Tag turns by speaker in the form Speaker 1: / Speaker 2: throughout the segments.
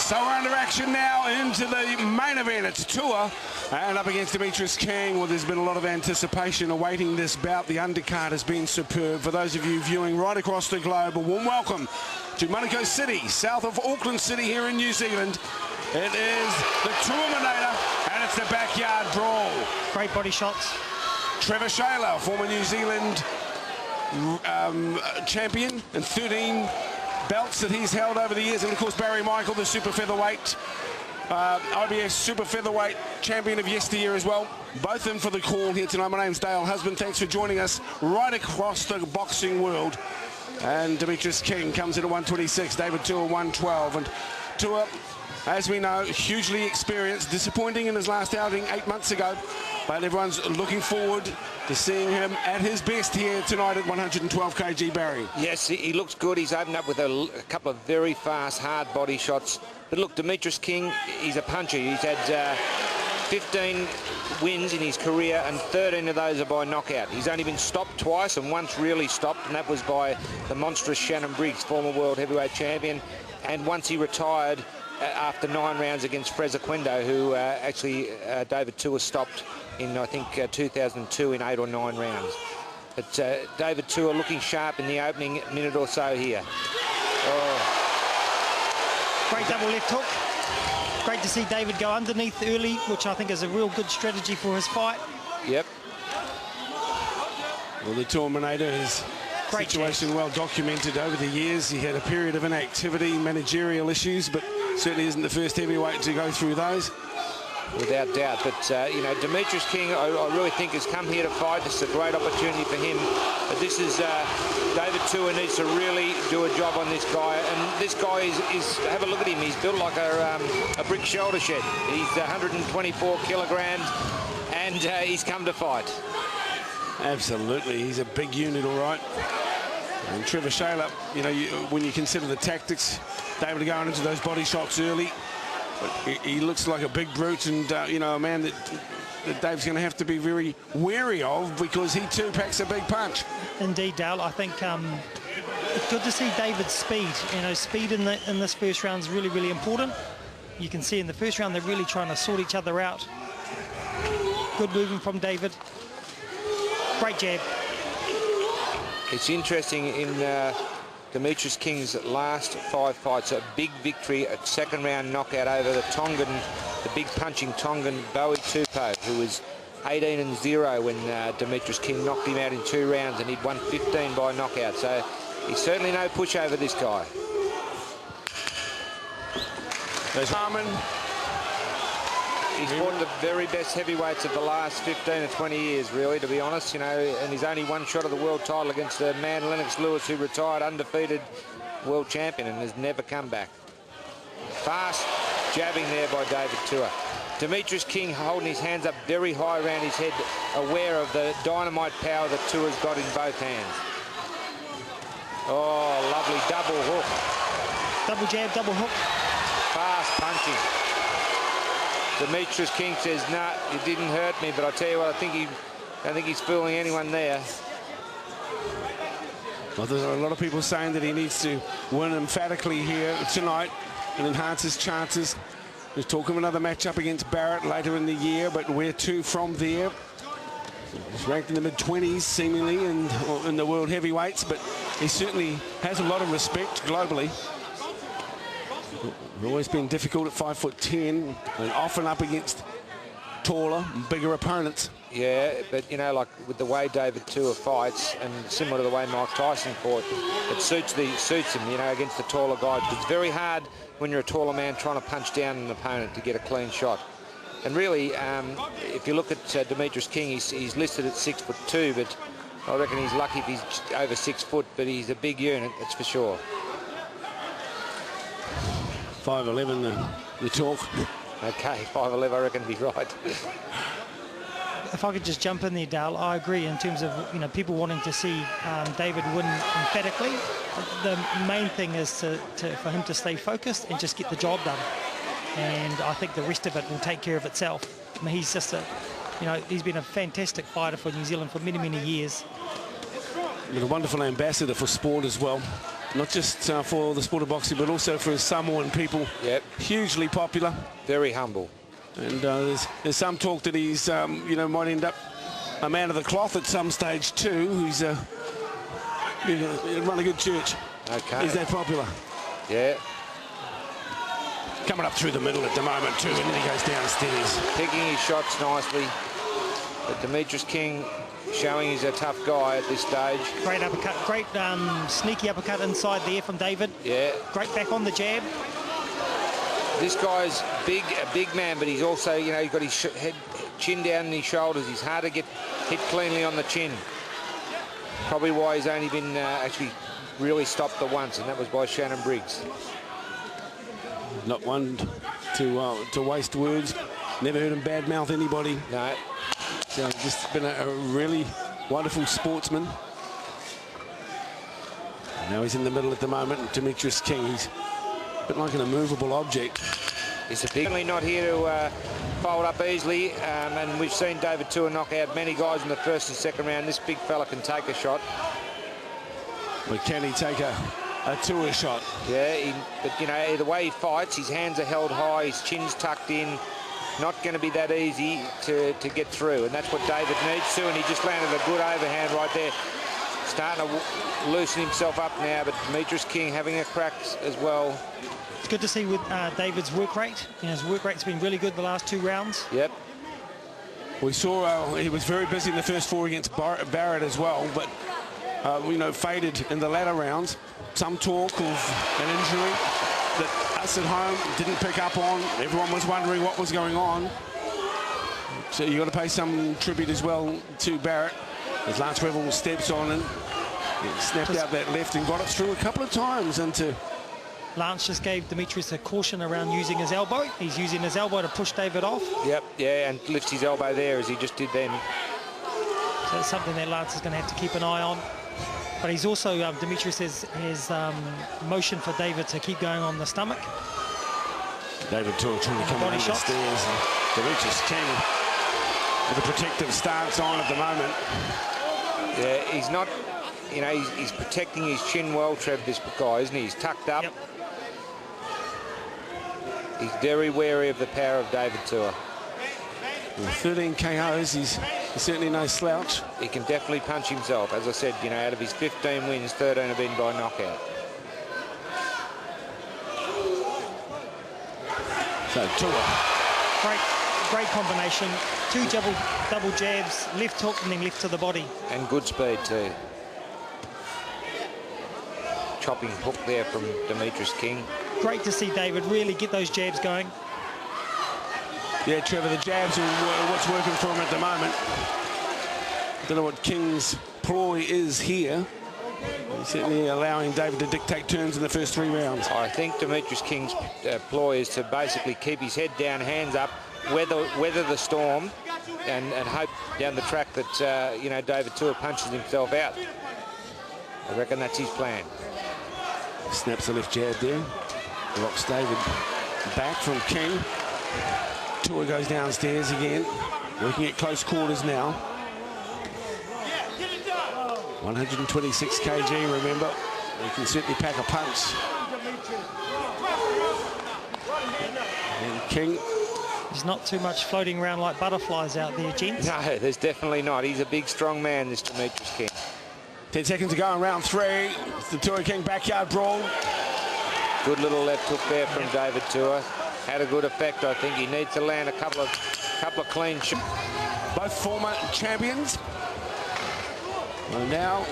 Speaker 1: So we're under action now into the main event. It's Tua and up against Demetrice King. Well, there's been a lot of anticipation awaiting this bout. The undercard has been superb. For those of you viewing right across the globe, a warm welcome to Manukau City, south of Auckland City here in New Zealand. It is the Tua and it's the backyard brawl.
Speaker 2: Great body shots.
Speaker 1: Trevor Shaler, former New Zealand champion, and 13 belts that he's held over the years, and of course Barry Michael, the super featherweight, IBS super featherweight champion of yesteryear as well. Both in for the call here tonight. My name's Dale Husband. Thanks for joining us right across the boxing world. And Demetrice King comes in at 126, David Tua 112, and Tua, as we know, hugely experienced, disappointing in his last outing 8 months ago, but everyone's looking forward to seeing him at his best here tonight at 112 kg, Barry.
Speaker 3: Yes, he looks good. He's opened up with a couple of very fast, hard body shots. But look, Demetrice King, he's a puncher. He's had 15 wins in his career, and 13 of those are by knockout. He's only been stopped twice, and once really stopped, and that was by the monstrous Shannon Briggs, former world heavyweight champion. And once he retired after 9 rounds against Freza Quendo, who actually David Tua stopped in, I think, 2002 in 8 or 9 rounds. But David Tua looking sharp in the opening minute or so here. Oh.
Speaker 2: Great double left hook. Great to see David go underneath early, which I think is a real good strategy for his fight.
Speaker 3: Yep.
Speaker 1: Well, the Terminator is
Speaker 2: great
Speaker 1: situation
Speaker 2: chance.
Speaker 1: Well documented over the years. He had a period of inactivity, managerial issues, but certainly isn't the first heavyweight to go through those.
Speaker 3: Without doubt, but you know, Demetrice King, I really think has come here to fight. This is a great opportunity for him. But this is David Tua needs to really do a job on this guy. And this guy is have a look at him. He's built like a brick shoulder shed. He's 124 kilograms, and he's come to fight.
Speaker 1: Absolutely, he's a big unit, all right. And Trevor Shaler, you know, when you consider the tactics, David going into those body shots early. But he looks like a big brute, and you know, a man that Dave's going to have to be very wary of, because he too packs a big punch.
Speaker 2: Indeed, Dale. I think it's good to see David's speed. You know, speed in this first round is really, really important. You can see in the first round they're really trying to sort each other out. Good movement from David. Great jab.
Speaker 3: It's interesting in Demetrice King's last 5 fights, a big victory, a second round knockout over the Tongan, the big punching Tongan Bowie Tupou, who was 18-0 when Demetrice King knocked him out in 2 rounds, and he'd won 15 by knockout. So he's certainly no pushover, this guy.
Speaker 1: There's Harmon.
Speaker 3: He's fought the very best heavyweights of the last 15 or 20 years, really, to be honest, you know, and he's only one shot of the world title against a man, Lennox Lewis, who retired undefeated world champion and has never come back. Fast jabbing there by David Tua. Demetrice King holding his hands up very high around his head, aware of the dynamite power that Tua's got in both hands. Oh, lovely double hook.
Speaker 2: Double jab, double hook.
Speaker 3: Fast punching. Demetrice King says, "Nah, it didn't hurt me," but I tell you what, I don't think he's fooling anyone there.
Speaker 1: Well, there's a lot of people saying that he needs to win emphatically here tonight and enhance his chances. There's talk of another matchup against Barrett later in the year, but where to from there? He's ranked in the mid-20s, seemingly, in the world heavyweights, but he certainly has a lot of respect globally. Always been difficult at 5'10", and often up against taller, bigger opponents.
Speaker 3: Yeah, but you know, like with the way David Tua fights, and similar to the way Mike Tyson fought, it suits him, you know, against the taller guys. But it's very hard when you're a taller man trying to punch down an opponent to get a clean shot. And really, if you look at Demetrice King, he's listed at 6'2", but I reckon he's lucky if he's over 6 foot. But he's a big unit, that's for sure.
Speaker 1: 5'11", the talk.
Speaker 3: Okay, 5'11", I reckon he'd be right.
Speaker 2: If I could just jump in there, Dale, I agree in terms of, you know, people wanting to see David win emphatically. The main thing is for him to stay focused and just get the job done. And I think the rest of it will take care of itself. I mean, he's just he's been a fantastic fighter for New Zealand for many, many years.
Speaker 1: With a wonderful ambassador for sport as well. not just for the sport of boxing, but also for Samoan people.
Speaker 3: Yep.
Speaker 1: Hugely popular.
Speaker 3: Very humble.
Speaker 1: And there's some talk that he's, you know, might end up a man of the cloth at some stage too. He's run a good church.
Speaker 3: Okay.
Speaker 1: He's that popular.
Speaker 3: Yeah.
Speaker 1: Coming up through the middle at the moment too, and then he goes downstairs.
Speaker 3: Picking his shots nicely. But Demetrice King showing he's a tough guy at this stage.
Speaker 2: Great uppercut, great sneaky uppercut inside there from David.
Speaker 3: Yeah.
Speaker 2: Great back on the jab.
Speaker 3: This guy's a big man, but he's also, you know, he's got his chin down in his shoulders. He's hard to get hit cleanly on the chin. Probably why he's only been actually really stopped the once, and that was by Shannon Briggs.
Speaker 1: Not one to waste words. Never heard him badmouth anybody.
Speaker 3: No.
Speaker 1: So just been a really wonderful sportsman. Now he's in the middle at the moment. Demetrice King, he's a bit like an immovable object.
Speaker 3: He's certainly not here to fold up easily, and we've seen David Tua knock out many guys in the first and second round. This big fella can take a shot.
Speaker 1: But can he take a Tua shot?
Speaker 3: Yeah, but you know, the way he fights, his hands are held high, his chin's tucked in. Not going to be that easy to get through, and that's what David needs to, and he just landed a good overhand right there. Starting to loosen himself up now, but Demetrice King having a crack as well.
Speaker 2: It's good to see with David's work rate. You know, his work rate's been really good the last 2 rounds.
Speaker 3: Yep.
Speaker 1: We saw he was very busy in the first 4 against Barrett as well, but you know, faded in the latter rounds. Some talk of an injury that us at home didn't pick up on. Everyone was wondering what was going on. So you've got to pay some tribute as well to Barrett as Lance Revel steps on and snapped out that left and got it through a couple of times into...
Speaker 2: Lance just gave Demetrice a caution around using his elbow. He's using his elbow to push David off.
Speaker 3: Yep, yeah, and lifts his elbow there as he just did then.
Speaker 2: So it's something that Lance is going to have to keep an eye on. But he's also, Demetrice has motion for David to keep going on the stomach.
Speaker 1: David Tua trying to come down the stairs. Demetrice King with a protective stance on at the moment.
Speaker 3: Yeah, he's not, you know, he's protecting his chin well, Trev, this guy, isn't he? He's tucked up.
Speaker 2: Yep.
Speaker 3: He's very wary of the power of David Tua.
Speaker 1: With 13 KOs, he's certainly no slouch.
Speaker 3: He can definitely punch himself. As I said, you know, out of his 15 wins, 13 have been by knockout.
Speaker 1: So Tua.
Speaker 2: Great combination. 2 double jabs, left hook and then left to the body.
Speaker 3: And good speed too. Chopping hook there from Demetrice King.
Speaker 2: Great to see David really get those jabs going.
Speaker 1: Yeah, Trevor, the jabs are what's working for him at the moment. Don't know what King's ploy is here. He's certainly allowing David to dictate terms in the first 3 rounds.
Speaker 3: I think Demetrice King's ploy is to basically keep his head down, hands up, weather the storm, and hope down the track that you know, David Tua punches himself out. I reckon that's his plan.
Speaker 1: Snaps the left jab there. Rocks David back from King. Tua goes downstairs again. Working at close quarters now. 126 kg, remember. You can certainly pack a punch. And King.
Speaker 2: There's not too much floating around like butterflies out there, gents.
Speaker 3: No, there's definitely not. He's a big, strong man, this Demetrice King.
Speaker 1: 10 seconds to go in round 3. It's the Tua King backyard brawl.
Speaker 3: Good little left hook there from David Tua. Had a good effect, I think. He needs to land a couple of clean shots.
Speaker 1: Both former champions. Well, now,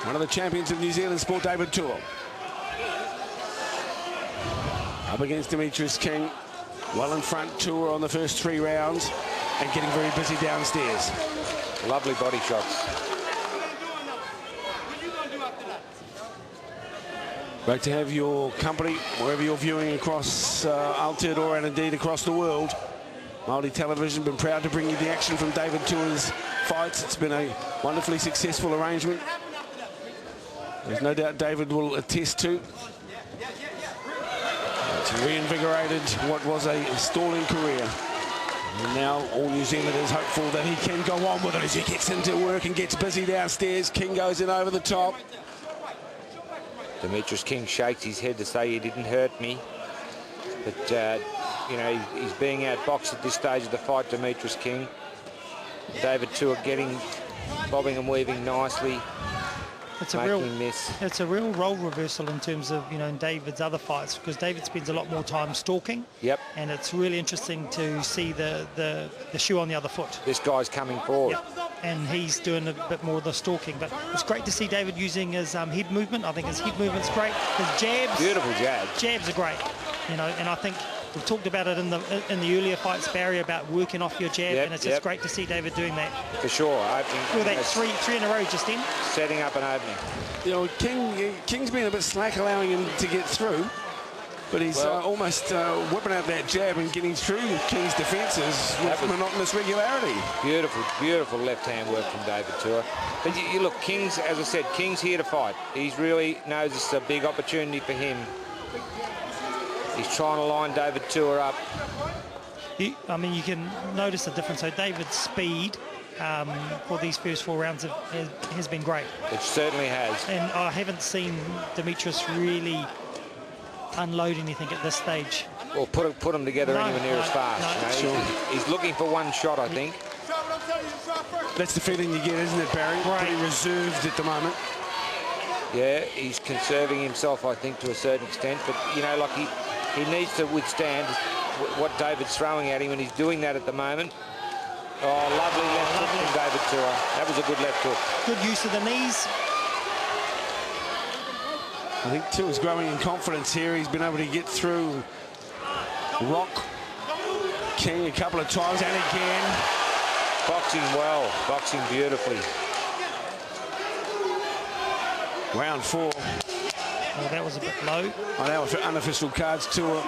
Speaker 1: one of the champions of New Zealand sport, David Tua. Up against Demetrice King. Well in front, Tua on the first 3 rounds and getting very busy downstairs.
Speaker 3: Lovely body shots.
Speaker 1: Great to have your company wherever you're viewing across Aotearoa and indeed across the world. Māori Television, been proud to bring you the action from David Tua's fights. It's been a wonderfully successful arrangement. There's no doubt David will attest to. It's reinvigorated what was a stalling career. And now all New Zealanders hopeful that he can go on with it as he gets into work and gets busy downstairs. King goes in over the top.
Speaker 3: Demetrice King shakes his head to say he didn't hurt me. But, you know, he's being outboxed at this stage of the fight, Demetrice King. David Tua bobbing and weaving nicely.
Speaker 2: It's a real role reversal in terms of, you know, in David's other fights, because David spends a lot more time stalking.
Speaker 3: Yep.
Speaker 2: And it's really interesting to see the shoe on the other foot.
Speaker 3: This guy's coming forward.
Speaker 2: Yep. And he's doing a bit more of the stalking. But it's great to see David using his head movement. I think his head movement's great. His jabs.
Speaker 3: Beautiful jabs.
Speaker 2: Jabs are great. You know, and I think we've talked about it in the earlier fights, Barry, about working off your jab, and it's just great to see David doing that.
Speaker 3: For sure.
Speaker 2: With that three in a row just in.
Speaker 3: Setting up an opening.
Speaker 1: You know, King's been a bit slack allowing him to get through, but he's almost whipping out that jab and getting through King's defences with monotonous regularity.
Speaker 3: Beautiful, beautiful left-hand work from David Tua. But you look, King's, as I said, King's here to fight. He really knows it's a big opportunity for him. He's trying to line David Tua up.
Speaker 2: I mean, you can notice the difference. So David's speed for these first 4 rounds has been great.
Speaker 3: It certainly has.
Speaker 2: And I haven't seen Demetrice really unload anything at this stage.
Speaker 3: Or put them together anywhere near as fast.
Speaker 1: No.
Speaker 3: You know, he's looking for one shot, I think.
Speaker 1: That's the feeling you get, isn't it, Barry? Pretty reserved at the moment.
Speaker 3: Yeah, he's conserving himself, I think, to a certain extent. But, you know, like he needs to withstand what David's throwing at him, and he's doing that at the moment. Oh, lovely left hook from David Tua. That was a good left hook.
Speaker 2: Good use of the knees.
Speaker 1: I think Tua's growing in confidence here. He's been able to get through Rock King a couple of times, and again.
Speaker 3: Boxing well, boxing beautifully.
Speaker 1: Round 4.
Speaker 2: Oh, that was a bit low.
Speaker 1: On our unofficial cards, Tua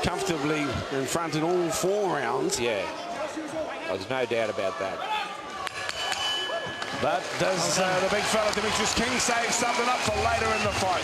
Speaker 1: comfortably in front in all 4 rounds.
Speaker 3: Yeah, there's no doubt about that.
Speaker 1: But does the big fella Demetrice King save something up for later in the fight?